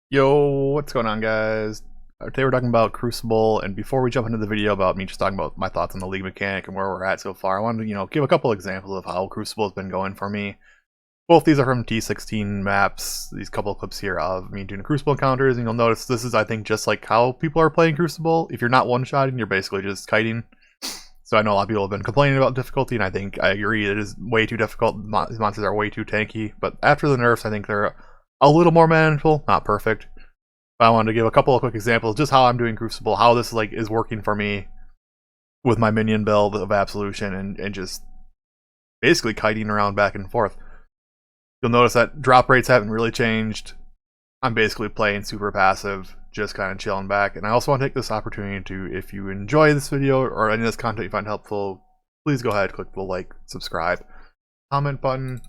Yo, what's going on, guys? Today we're talking about Crucible, and before we jump into the video about me just talking about my thoughts on the league mechanic and where we're at so far, I wanted to, give a couple examples of how Crucible has been going for me. Both these are from T16 maps, these couple of clips here of me doing Crucible encounters, and you'll notice this is, I think, just like how people are playing Crucible. If you're not one-shotting, you're basically just kiting. So I know a lot of people have been complaining about difficulty, and I think I agree it is way too difficult. These monsters are way too tanky, but after the nerfs, I think they're a little more manageable, not perfect. But I wanted to give a couple of quick examples just how I'm doing Crucible, how this is working for me with my minion build of Absolution and just basically kiting around back and forth. You'll notice that drop rates haven't really changed. I'm basically playing super passive, just kind of chilling back. And I also want to take this opportunity to, if you enjoy this video or any of this content you find helpful, please go ahead, click the like, subscribe, comment button.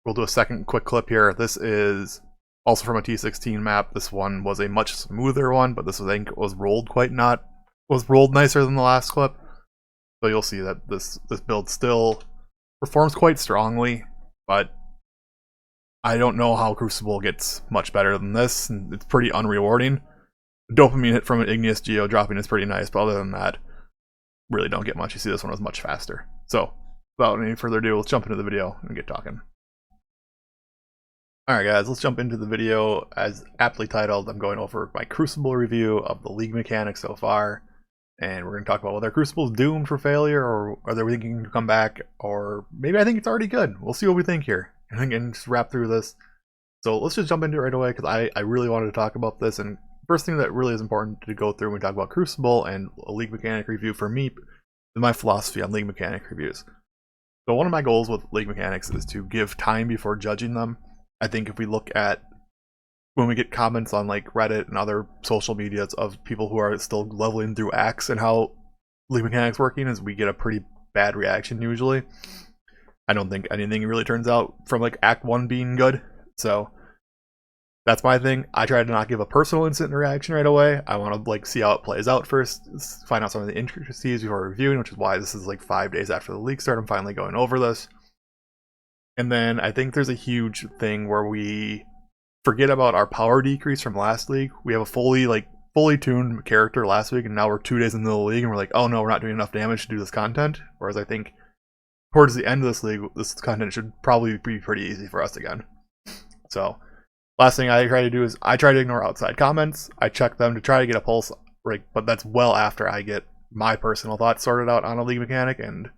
We'll do a second quick clip here. This is also from a T16 map. This one was a much smoother one, but this I think was rolled nicer than the last clip. So you'll see that this build still performs quite strongly, but I don't know how Crucible gets much better than this. It's pretty unrewarding. The dopamine hit from an Igneous Geo dropping is pretty nice, but other than that, really don't get much. You see this one was much faster. So without any further ado, let's jump into the video and get talking. Alright guys, let's jump into the video. As aptly titled, I'm going over my Crucible review of the league mechanics so far, and we're going to talk about whether Crucible is doomed for failure, or whether we think it can come back, or maybe I think it's already good. We'll see what we think here, and just wrap through this. So let's just jump into it right away, because I really wanted to talk about this, and first thing that really is important to go through when we talk about Crucible and a league mechanic review for me is my philosophy on league mechanic reviews. So one of my goals with league mechanics is to give time before judging them. I think if we look at when we get comments on like Reddit and other social medias of people who are still leveling through Axe and how league mechanics working, is we get a pretty bad reaction usually. I don't think anything really turns out from like Act 1 being good. So that's my thing. I try to not give a personal instant reaction right away. I want to like see how it plays out first, find out some of the intricacies before reviewing, which is why this is like 5 days after the league start. I'm finally going over this. And then I think there's a huge thing where we forget about our power decrease from last league. We have a fully tuned character last week, and now we're 2 days into the league, and we're like, oh no, we're not doing enough damage to do this content. Whereas I think towards the end of this league, this content should probably be pretty easy for us again. So last thing I try to do is I try to ignore outside comments. I check them to try to get a pulse, but that's well after I get my personal thoughts sorted out on a league mechanic, and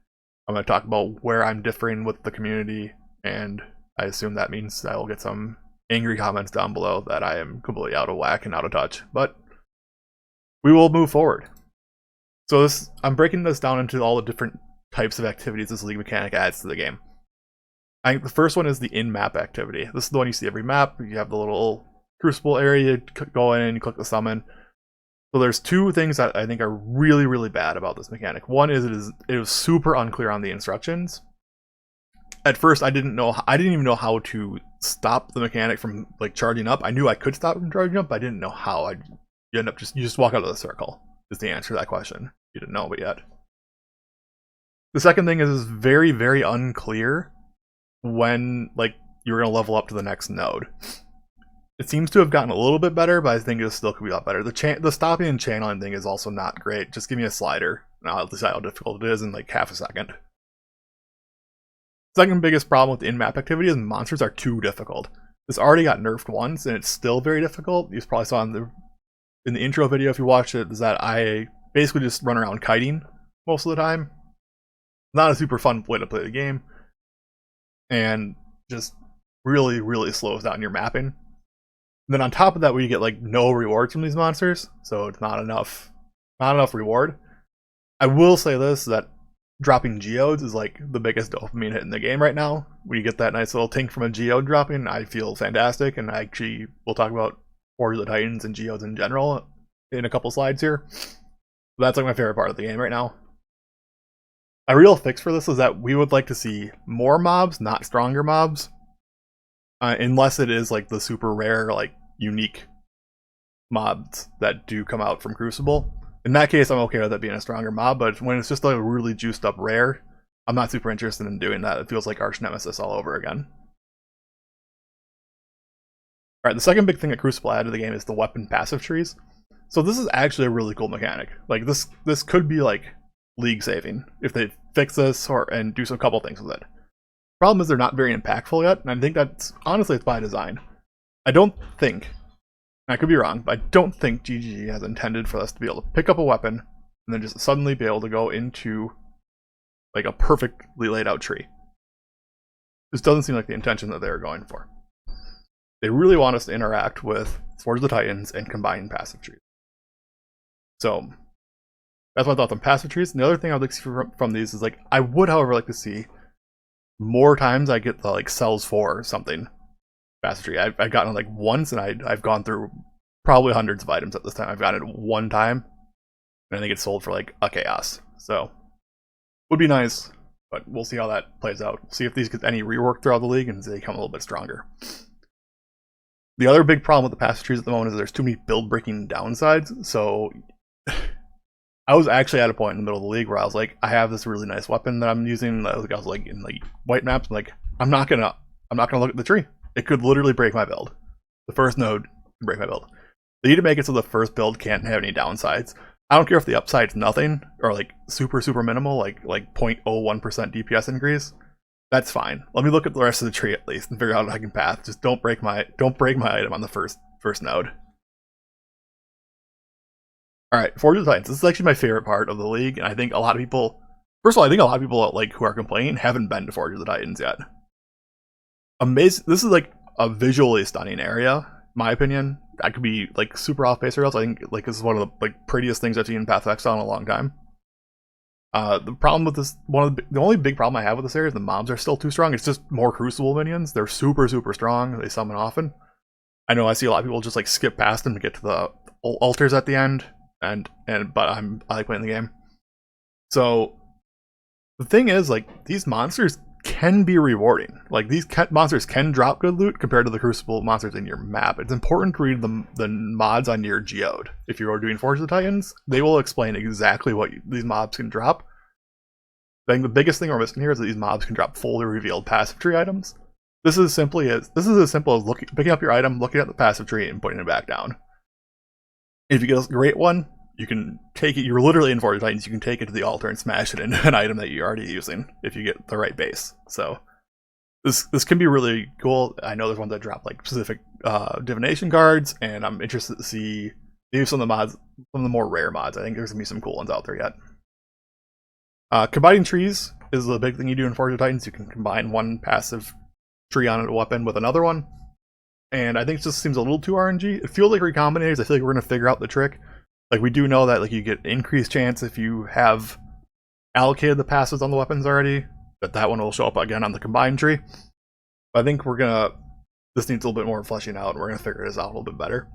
I'm going to talk about where I'm differing with the community. And I assume that means I will get some angry comments down below that I am completely out of whack and out of touch. But we will move forward. So I'm breaking this down into all the different types of activities this league mechanic adds to the game. I think the first one is the in-map activity. This is the one you see every map. You have the little Crucible area, you go in and you click the summon. So there's two things that I think are really, really bad about this mechanic. One is it was super unclear on the instructions. At first, I didn't even know how to stop the mechanic from like charging up. I knew I could stop it from charging up, but I didn't know how. You just walk out of the circle is the answer to that question. You didn't know it yet. The second thing is very, very unclear when like you're gonna level up to the next node. It seems to have gotten a little bit better, but I think it still could be a lot better. The stopping and channeling thing is also not great. Just give me a slider, and I'll decide how difficult it is in like half a second. Second biggest problem with the in-map activity is monsters are too difficult. This already got nerfed once, and it's still very difficult. You probably saw in the intro video, if you watched it, is that I basically just run around kiting most of the time. Not a super fun way to play the game, and just really, really slows down your mapping. And then on top of that, we get like no rewards from these monsters, so it's not enough reward. I will say this, that dropping geodes is like the biggest dopamine hit in the game right now. When you get that nice little tink from a geode dropping, I feel fantastic, and we'll talk about Warriors of the Titans and geodes in general in a couple slides here. But that's like my favorite part of the game right now. A real fix for this is that we would like to see more mobs, not stronger mobs. Unless it is like the super rare, like unique mobs that do come out from Crucible. In that case, I'm okay with it being a stronger mob, but when it's just like a really juiced up rare, I'm not super interested in doing that. It feels like Arch Nemesis all over again. Alright, the second big thing that Crucible added to the game is the weapon passive trees. So this is actually a really cool mechanic. Like this could be like league saving if they fix this and do some couple things with it. Problem is they're not very impactful yet, and I think that's honestly it's by design. I don't think, I could be wrong, but I don't think GGG has intended for us to be able to pick up a weapon and then just suddenly be able to go into like a perfectly laid out tree. This doesn't seem like the intention that they're going for. They really want us to interact with Forge of the Titans and combine passive trees. So that's my thoughts on passive trees. And the other thing I'd like to see from these is like I would, however, like to see more times I get the like sells for something passive tree. I've gotten it like once, and I've gone through probably hundreds of items at this time. I've gotten it one time, and I think it's sold for like a chaos. So would be nice, but we'll see how that plays out. See if these get any rework throughout the league and they become a little bit stronger. The other big problem with the passive trees at the moment is there's too many build breaking downsides. So I was actually at a point in the middle of the league where I was like, I have this really nice weapon that I'm using. I was like in like white maps. I'm like, I'm not gonna look at the tree. It could literally break my build. The first node can break my build. They need to make it so the first build can't have any downsides. I don't care if the upside's nothing or like super minimal, like 0.01% DPS increase. That's fine. Let me look at the rest of the tree at least and figure out how I can path. Just don't break my item on the first node. Alright, Forge of the Titans. This is actually my favorite part of the league, and I think a lot of people, first of all, I think a lot of people like who are complaining haven't been to Forge of the Titans yet. Amazing. This is like a visually stunning area, in my opinion. I could be like super off base or else. I think like this is one of the like prettiest things I've seen in Path of Exile in a long time. The problem with this, the only big problem I have with this area is the mobs are still too strong. It's just more Crucible minions. They're super strong. They summon often. I know I see a lot of people just like skip past them to get to the altars at the end, but I like playing the game. So the thing is, like, these monsters can be rewarding. Like, these monsters can drop good loot compared to the Crucible monsters in your map. It's important to read the mods on your geode. If you are doing Forge of the Titans, they will explain exactly what these mobs can drop. I think the biggest thing we're missing here is that these mobs can drop fully revealed passive tree items. This is as simple as picking up your item, looking at the passive tree, and putting it back down. If you get a great one, you can take it. You're literally in Forge of the Titans. You can take it to the altar and smash it into an item that you're already using if you get the right base. So this can be really cool. I know there's ones that drop like specific divination cards, and I'm interested to see maybe some of the mods, some of the more rare mods. I think there's gonna be some cool ones out there yet. Combining trees is the big thing you do in Forge of the Titans. You can combine one passive tree on a weapon with another one, and I think it just seems a little too RNG. It feels like recombinators. I feel like we're gonna figure out the trick. Like, we do know that like you get increased chance if you have allocated the passives on the weapons already, that one will show up again on the combined tree. But I think this needs a little bit more fleshing out, and we're gonna figure this out a little bit better.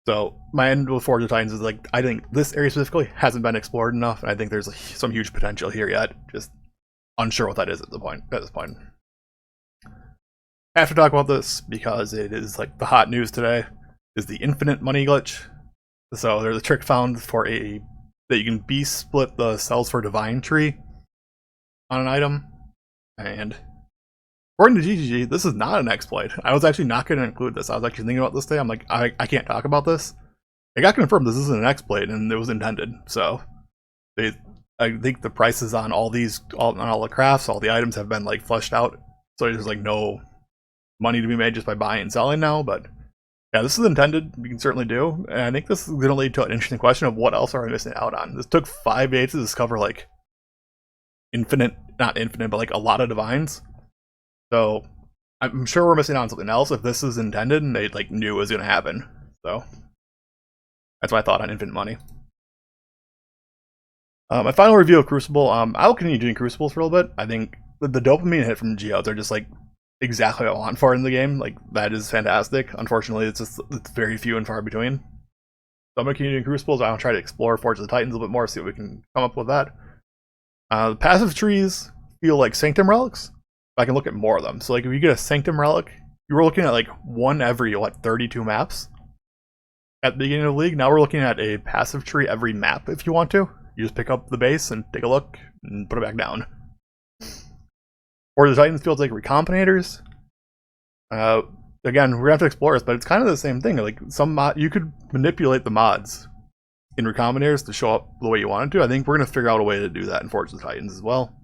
So my end with Forge of the Titans is like, I think this area specifically hasn't been explored enough, and I think there's some huge potential here yet. Just unsure what that is at this point. I have to talk about this because it is like the hot news today is the infinite money glitch. So there's a trick found for that you can beast split the cells for divine tree on an item, and according to GGG, this is not an exploit. I was actually not going to include this. I was actually thinking about this today. I'm like, I can't talk about this. I got confirmed this isn't an exploit, and it was intended. So I think the prices on all the crafts, all the items have been like flushed out. So there's like no money to be made just by buying and selling now, but yeah, this is intended. We can certainly do, and I think this is going to lead to an interesting question of what else are we missing out on. This took 5 days to discover like not infinite, but like a lot of divines. So I'm sure we're missing out on something else if this is intended and they like knew it was going to happen. So that's my thought on infinite money. My final review of Crucible. I'll continue doing Crucibles for a little bit. I think the dopamine hit from geodes are just like exactly what I want for it in the game. Like, that is fantastic. Unfortunately, it's very few and far between. So I'm going to continue doing Crucibles. I want to try to explore Forge of the Titans a little bit more, see what we can come up with that. The passive trees feel like Sanctum relics. I can look at more of them. So like, if you get a Sanctum relic, you were looking at like one every 32 maps at the beginning of the league. Now we're looking at a passive tree every map if you want to. You just pick up the base and take a look and put it back down. Or the Titans feels like recombinators. again, we're gonna have to explore this, but it's kind of the same thing. Like some mod, you could manipulate the mods in recombinators to show up the way you want it to. I think we're gonna figure out a way to do that in Forge of the Titans as well.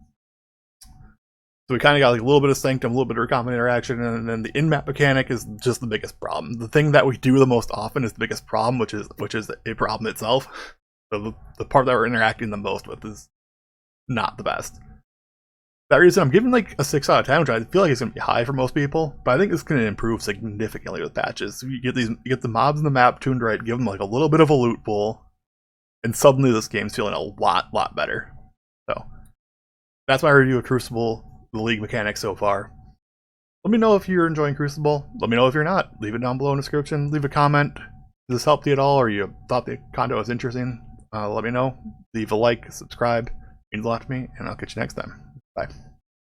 So we kind of got like a little bit of Sanctum, a little bit of recombinator action, and then the in-map mechanic is just the biggest problem. The thing that we do the most often is the biggest problem, which is a problem itself. So the part that we're interacting the most with is not the best. That reason I'm giving like a 6 out of 10, which I feel like is going to be high for most people, but I think it's going to improve significantly with patches. You get the mobs in the map tuned right, give them like a little bit of a loot pool, and suddenly this game's feeling a lot better. So that's my review of Crucible, the League mechanics so far. Let me know if you're enjoying Crucible. Let me know if you're not. Leave it down below in the description. Leave a comment. Does this help you at all, or you thought the content was interesting? Let me know. Leave a like, subscribe. It means a lot to me, and I'll catch you next time. Bye.